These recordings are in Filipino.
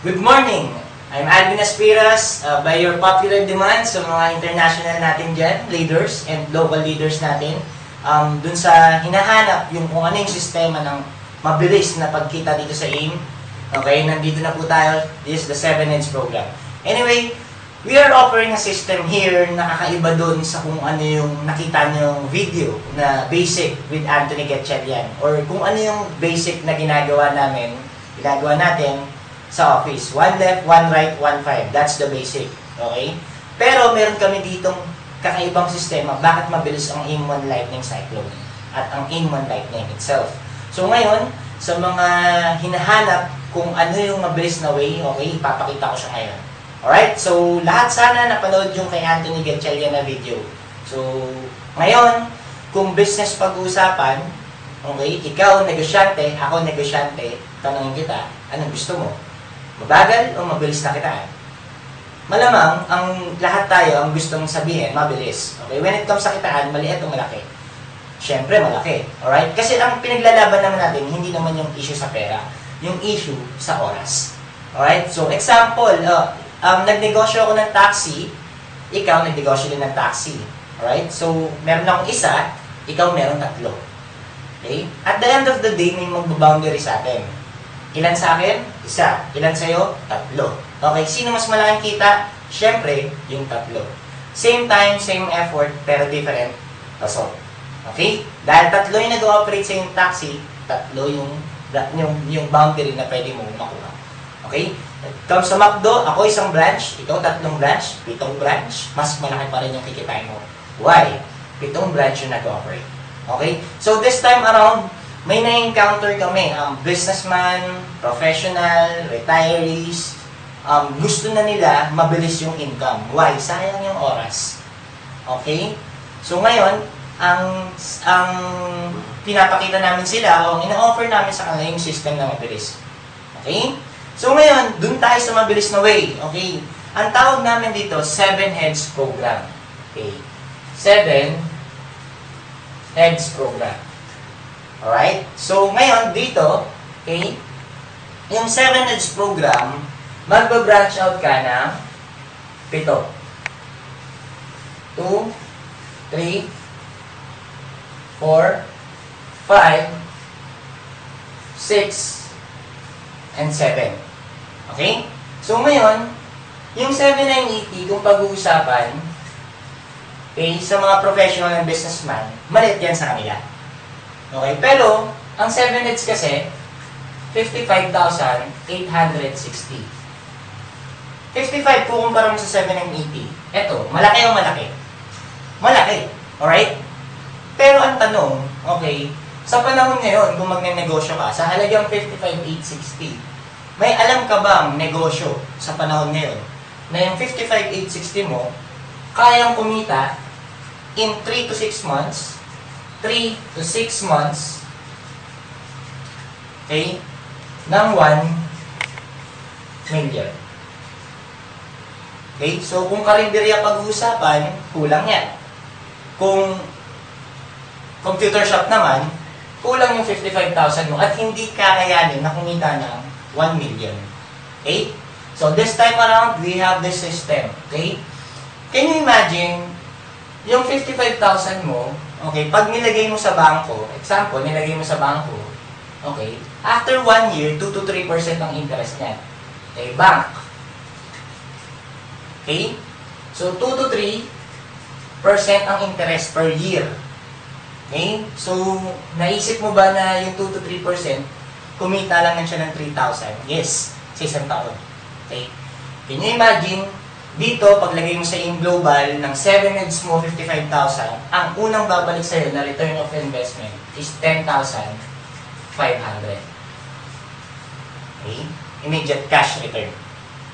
Good morning! I'm Alvin Aspiras, by your popular demand sa mga international natin dyan, leaders and local leaders natin, dun sa hinahanap yung kung ano yung sistema ng mabilis na pagkita dito sa AIM. Okay, nandito na po tayo. This is the 7 Heads program. Anyway, we are offering a system here na kakaiba dun sa kung ano yung nakita nyo video na basic with Anthony Gatchalian or kung ano yung basic na ginagawa natin sa office. 1 left, 1 right, 1 5. That's the basic. Okay? Pero meron kami ditong kakaibang sistema bakit mabilis ang AIM-1 Lightning Cyclone at ang AIM-1 Lightning itself. So ngayon, sa mga hinahanap kung ano yung mabilis na way, okay, ipapakita ko siya ngayon. Alright? So lahat sana napanood yung kay Anthony Gatchalian na video. So ngayon, kung business pag-uusapan, okay, ikaw negosyante, ako negosyante, tanongin kita, anong gusto mo? Mabagal o mabilis na kitaan? Malamang, ang lahat tayo ang gustong sabihin, mabilis. Okay? When it comes sa kitaan, maliit o malaki? Siyempre, malaki. Alright? Kasi ang pinaglalaban naman natin, hindi naman yung issue sa pera, yung issue sa oras. Alright? So, example, nagnegosyo ako ng taxi, ikaw nagnegosyo din ng taxi. Alright? So, meron akong isa, ikaw meron tatlo. Okay? At the end of the day, may magbaboundary sa atin. Ilan sa akin? Isa. Ilan sa'yo? Tatlo. Okay, sino mas malaking kita? Siyempre, yung tatlo. Same time, same effort, pero different result. Okay? Dahil tatlo yung nag-ooperate sa yung taxi, tatlo yung boundary na pwede mo makuha. Okay? Come sa McDo, ako isang branch, ikaw tatlong branch, 7 branch, mas malaki pa rin yung kikitain mo. Why? 7 branch yung nag-ooperate. Okay? So this time around, may na-encounter kami, businessman, professional, retirees, gusto na nila mabilis yung income. Why? Sayang yung oras. Okay? So ngayon, ang pinapakita namin sila, o ina-offer namin sa kanila yung system na mabilis. Okay? So ngayon, dun tayo sa mabilis na way. Okay? Ang tawag namin dito, 7 Heads program. Okay? 7 Heads program. Alright? So, ngayon, dito, okay, yung 7 Heads program, magba-branch out ka ng 7. 2, 3, 4, 5, 6, and 7. Okay? So, ngayon, yung 7980, kung pag-uusapan, okay, sa mga professional and businessman, maliit yan sa kanila. Okay, pero ang 7 Heads kasi 55,860. 55 kung kumpara mo sa 780. Eto, malaki o malaki? Malaki. Alright? Pero ang tanong, okay, sa panahon ngayon, kung magne-negosyo ka, sa halagang 55,860, may alam ka bang negosyo sa panahon ngayon na yung 55,860 mo, kayang kumita in 3 to 6 months, 3 to 6 months, okay, ng 1 million. Okay, so kung karinderya pag-uusapan, kulang yan. Kung computer shop naman, kulang yung 55,000 mo at hindi kakayanin na kumita ng 1 million. Okay? So this time around, we have this system. Okay? Can you imagine, yung 55,000 mo, okay, pag nilagay mo sa bangko, example, nilagay mo sa bangko, okay, after 1 year, 2 to 3% ang interest niyan. Okay, bank. Okay? So, 2 to 3% ang interest per year. Okay? So, naisip mo ba na yung 2 to 3%, kumita lang siya ng 3,000? Yes, sa isang taon. Okay? Can you imagine, dito, paglagay mo sa AIM Global ng 7 Heads mo, 55,000, ang unang babalik sa'yo na return of investment is 10,500. Okay? Immediate cash return.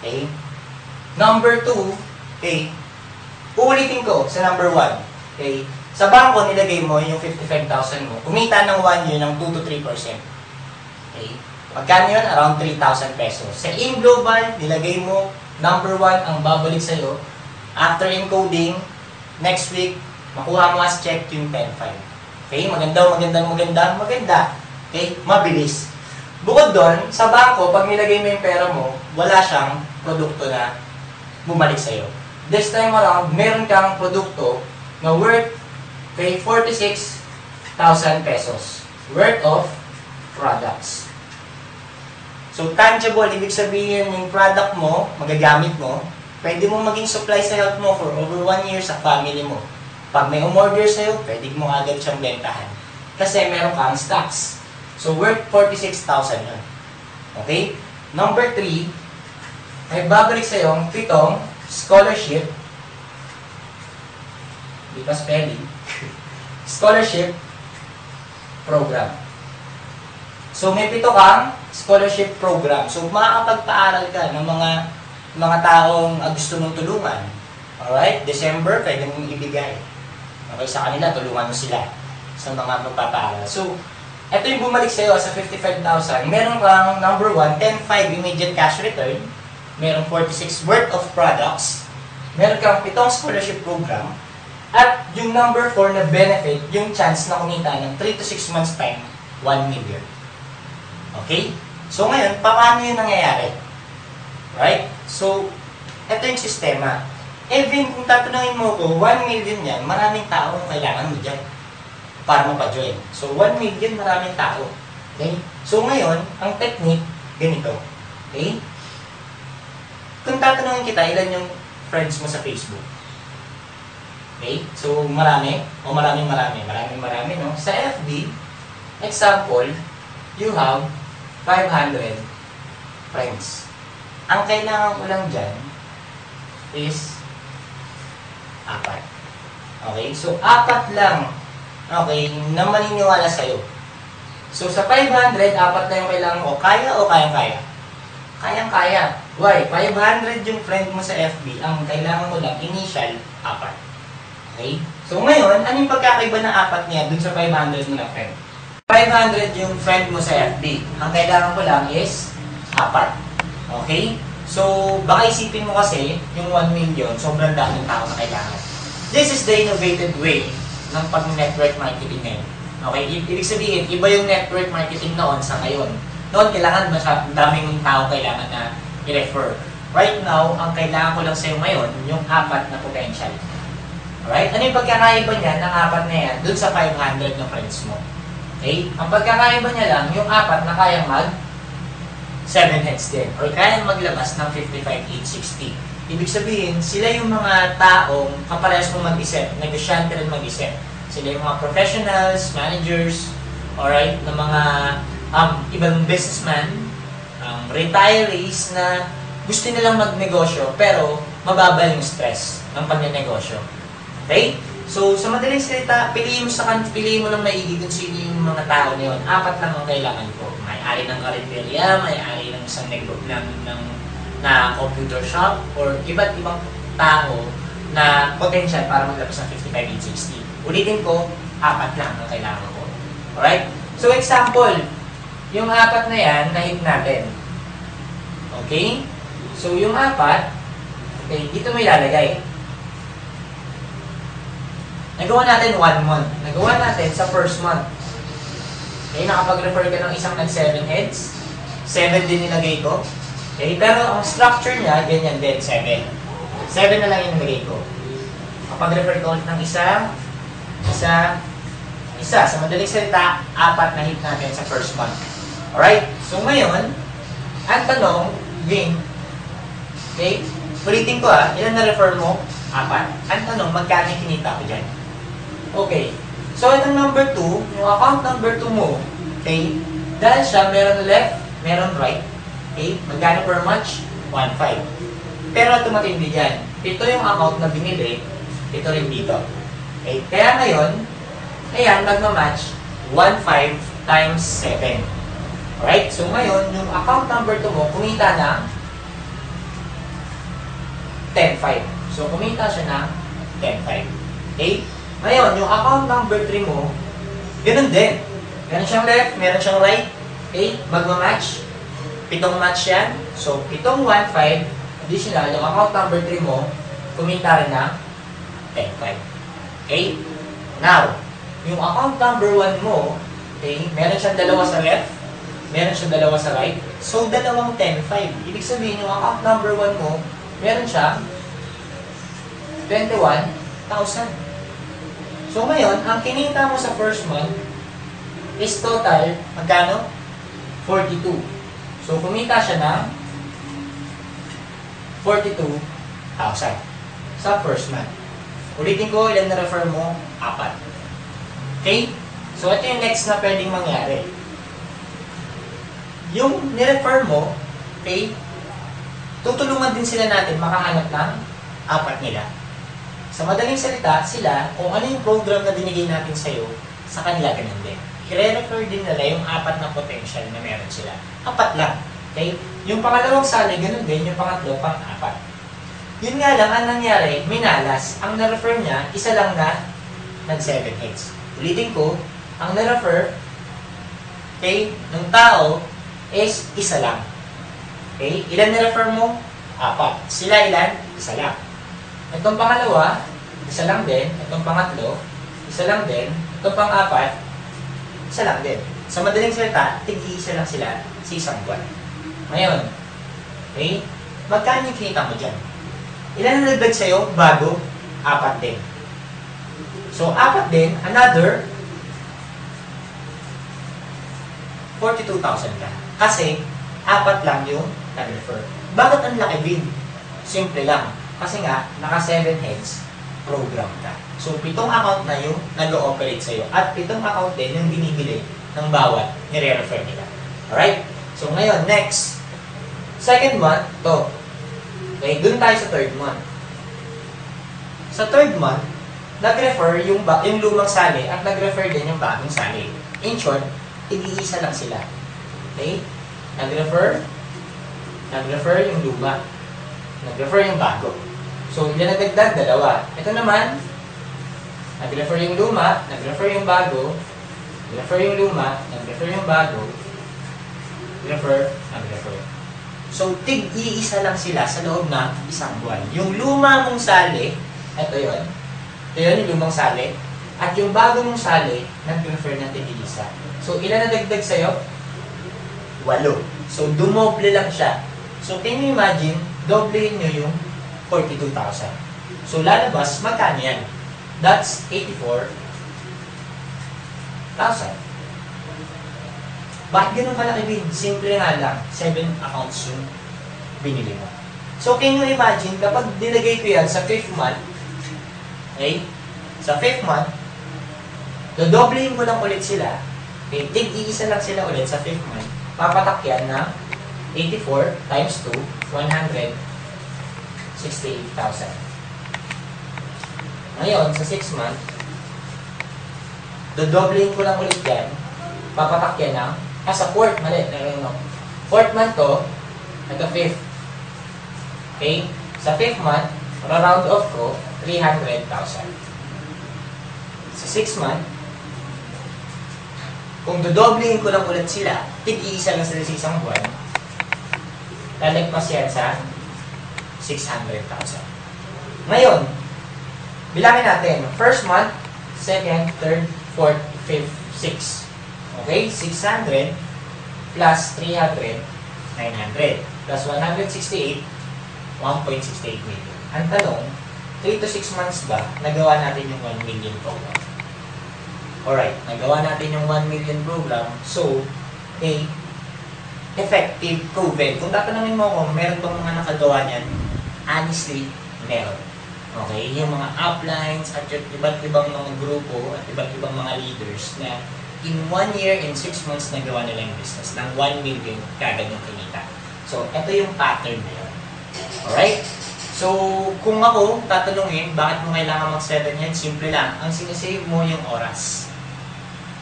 Okay? Number 2, okay, uulitin ko sa number 1. Okay? Sa bangko, nilagay mo yung 55,000 mo, kumita ng 1 year ng 2 to 3%. Okay? Magkano yun? Around 3,000 pesos. Sa AIM Global, nilagay mo, number 1, ang babalik sa'yo, after encoding, next week, makuha mo as check yung 10,500. Okay? Maganda. Okay? Mabilis. Bukod doon, sa bangko, pag nilagay mo yung pera mo, wala siyang produkto na bumalik sa'yo. This time around, meron kang produkto na worth 46,000 pesos worth of products. So, tangible, ibig sabihin yung product mo, magagamit mo, pwede mo maging supply sa health mo for over 1 year sa family mo. Pag may umorder sa'yo, pwede mo agad siyang bentahan. Kasi meron kang stocks. So, worth 46,000 yun. Okay? Number 3, may babalik sa'yo ang 7 scholarship. Di ba spelling? Scholarship program. So, may 7 kang scholarship program. So, makakapagpaaral ka ng mga taong gusto mong tulungan. Alright? December, pwede mong ibigay. Okay, sa kanila, tulungan mo sila sa mga magpapaaral. So, ito yung bumalik sa'yo sa 55,000. Meron kang number 1, 10,500 immediate cash return. Meron 46 worth of products. Meron kang 7 scholarship program. At yung number 4 na benefit, yung chance na kumita ng 3 to 6 months time, 1 million. Okay? So ngayon, paano yun nangyayari? Right? So, ito yung sistema. Even kung tatanungin mo ko, 1 million yan, maraming tao kailangan mo dyan para mapa-join. So, 1 million, maraming tao. Okay? So, ngayon, ang technique, ganito. Okay? Kung tatanungin kita, ilan yung friends mo sa Facebook? Okay? So, marami. O maraming, no? Sa FB, example, you have 500 friends. Ang kailangan ko lang dyan is 4. Okay? So, 4 lang. Okay, na maniniwala sa'yo. So, sa 500, 4 na yung kailangan ko. Kaya o kayang-kaya? Kayang-kaya. Why? 500 yung friend mo sa FB. Ang kailangan mo lang, initial, 4. Okay? So, ngayon, ano yung pagkakaiba ng 4 niya dun sa 500 mo na friend? 500 yung friend mo sa FB. Ang kailangan ko lang is 4. Okay? So, baka isipin mo kasi, yung 1 million, sobrang daming tao na kailangan. This is the innovative way ng pag-network marketing ngayon. Okay? Ibig sabihin, iba yung network marketing noon sa ngayon. Noon, kailangan daming tao kailangan na i-refer. Right now, ang kailangan ko lang sa'yo ngayon, yung 4 na potential. Alright? Ano yung pagkakaiba niya ng 4 na yan dun sa 500 na friends mo? Okay? Ang pagkakaiba niya lang, yung 4 na kayang mag 7 heads din. Or kayang maglabas ng 55,860. Ibig sabihin, sila yung mga taong kaparehas mong mag-isip, negosyante rin mag-isip. Sila yung mga professionals, managers, alright, na mga ibang businessman, retirees na gusto nilang magnegosyo pero mababa yung stress ng pagnenegosyo. Okay? So, sa madaling salita, piliin mo lang maigi kung sino yung mga tao na yun. 4 lang ang kailangan ko. May-ari ng karinderya, may-ari ng isang na computer shop, or iba't ibang tao na potential para maglabas ng 55,860. Ulitin ko, 4 lang ang kailangan ko. Alright? So, example, yung 4 na yan, na-hit natin. Okay? So, yung 4, okay, dito may lalagay. Nagawa natin 1 month. Nagawa natin sa first month. Okay, nakapag-refer ka ng isang nag-7 heads. 7 din nilagay ko. Okay, pero ang structure niya, ganyan din, 7. 7 na lang yung nilagay ko. Kapag-refer ko ng isa. Sa madaling salita, 4 na hit natin sa first month. Alright? So ngayon, ang tanong, game. Okay? Ulitin ko ilan na-refer mo? 4. Ang tanong, magkano yung kinita ko dyan? Okay. So itong number 2, yung account number 2 mo, okay? Dahil siya, meron left, meron right. Okay? Magkano per match? 1.5. Pero ito matindi dyan. Ito yung account na binili, ito rin dito. Okay? Kaya ngayon, ayan, magmamatch 1.5 times 7. Alright? So ngayon, yung account number 2 mo, kumita na 10.5. So kumita siya na 10.5. Okay? Ngayon, yung account number 3 mo, ganun din. Meron siyang left, meron siyang right. Okay? Magmamatch. 7 match yan. So, 7, 1, 5. Additional, yung account number 3 mo, kumita rin na 10.5. Okay? Now, yung account number 1 mo, okay, meron siyang dalawa sa left, meron siya dalawa sa right. So, dalawang 10,500. Ibig sabihin, yung account number 1 mo, meron siya 21,000. So, ngayon, ang kinita mo sa first month is total, magkano? 42. So, kumita siya ng 42,000 sa first month. Ulitin ko, ilan na-refer mo? 4. Okay? So, ito yung next na pwedeng mangyari. Yung nirefer mo, okay, tutulungan din sila natin makahanap ng 4 nila. Sa madaling salita, sila, kung ano yung program na binigay natin sa'yo, sa kanila ganun din. I-refer din nila yung 4 na potential na meron sila. 4 lang. Okay? Yung pangalawang sali, ganun din. Yung pangatlo, pang-4. Yun nga lang, ang nangyari, minalas. Ang na-refer niya, isa lang na nag-7 heads. Ulitin ko, ang na-refer, okay, ng tao is isa lang. Okay? Ilan na-refer mo? 4. Sila ilan? Isa lang. Itong pangalawa, isa lang din. Itong pangatlo, isa lang din. Itong pang-4, isa lang din. Sa madaling salita, tig-iisa lang sila sa isang buwan. Ngayon, okay? Magkano yung kinita mo dyan? Ilan na nagdag sa'yo? Bago? 4 din. So, 4 din, another 42,000 ka. Kasi, 4 lang yung nag-refer. Bakit ang laki din? Simple lang. Kasi nga, naka 7 heads, program ka. So, 7 account na yung nag-ooperate sa'yo. At 7 account din yung binibili ng bawat nire-refer nila. Alright? So, ngayon, next. Second month, to. Okay, dun tayo sa third month. Sa third month, nag-refer yung lumang sali at nag-refer din yung bagong sali. In short, tig-iisa lang sila. Okay? Nag-refer yung luma. Nag-refer yung bago. So, ilan nagdagdag? 2. Ito naman, nag-refer yung luma, nag-refer yung bago, nag-refer yung luma, nag-refer yung bago, nag-refer. So, tig-iisa lang sila sa loob ng isang buwan. Yung luma mong sali, ito yun. Ito yun, yung lumang sali. At yung bago mong sali, nag-refer na tig-iisa. So, ilan na dagdag sa'yo? 8. So, dumoble lang siya. So, can you imagine, doblehin nyo yung 42,000. So, lalabas, magkano yan? That's 84,000. Bakit ganun kalaki din? Simple nga lang, 7 accounts yung binili mo. So, can you imagine, kapag nilagay ko yan sa 5th month, okay? Sa 5th month, dodoblehin mo lang ulit sila, okay? Tig-iisa lang sila ulit sa 5th month, papatak yan na 84 times 2, 168,000. Ngayon, sa 6th month, dodoblehin ko lang ulit yan, papatak yan na, sa 4th, mali, 4th month to, nagka-5th. Okay? Sa 5th month, round off ko, 300,000. Sa 6th month, kung dodoblehin ko lang ulit sila, tig-iisa lang sila sa isang buwan, lalagpas yan sa 600,000. Ngayon, bilangin natin, first month, second, third, fourth, fifth, sixth. Okay? 600 plus 300, 900. Plus 168, 1.68 million. Ang tanong, 3 to 6 months ba, nagawa natin yung 1 million program? Alright, nagawa natin yung 1 million program. So, effective, proven. Kung tatanungin mo kung meron bang mga nakagawa niyan, honestly, meron. Okay? Yung mga uplines at yung iba't ibang mga grupo at iba't ibang mga leaders na in 1 year and 6 months nagawa nila yung business ng 1 million kagad yung kinita. So, ito yung pattern na yun. Alright? So, kung ako tatanungin, bakit mo kailangan mag-7 yan? Simple lang. Ang sinisave mo yung oras.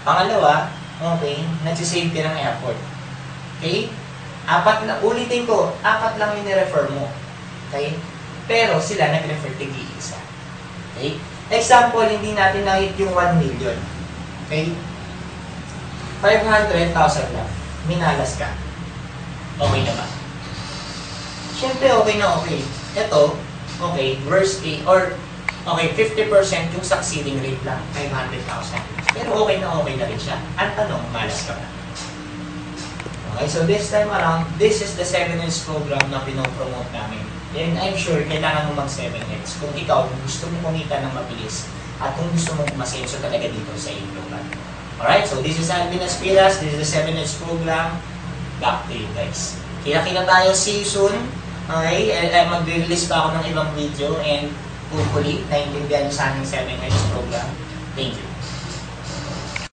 Pangalawa, okay, nagsisave ka ng effort. Okay? 4 na, ulitin ko, 4 lang yung ni-refer mo. Okay? Pero sila nag-refer tig-iisa. Okay? Example, hindi natin na-hit yung 1 million. Okay? 500,000 lang. Minalas ka. Okay na ba? Siyempre, okay na okay. Ito, okay, worst case, or okay, 50% yung succeeding rate lang, 500,000. Pero okay na rin siya. Ang tanong, malas ka na. Okay, so this time around, this is the 7X program na pinopromote namin. And I'm sure kailangan mo mag 7X kung ikaw gusto mo kumita ng mabilis at kung gusto mo masenso talaga dito sa iyong lugar. Alright, so this is Alvin Aspiras, this is the 7X program. Back to you guys. Kita-kita tayo, see you soon. Okay, mag-release pa ako ng ibang video and hopefully, naintindihan nyo sa aming 7X program. Thank you.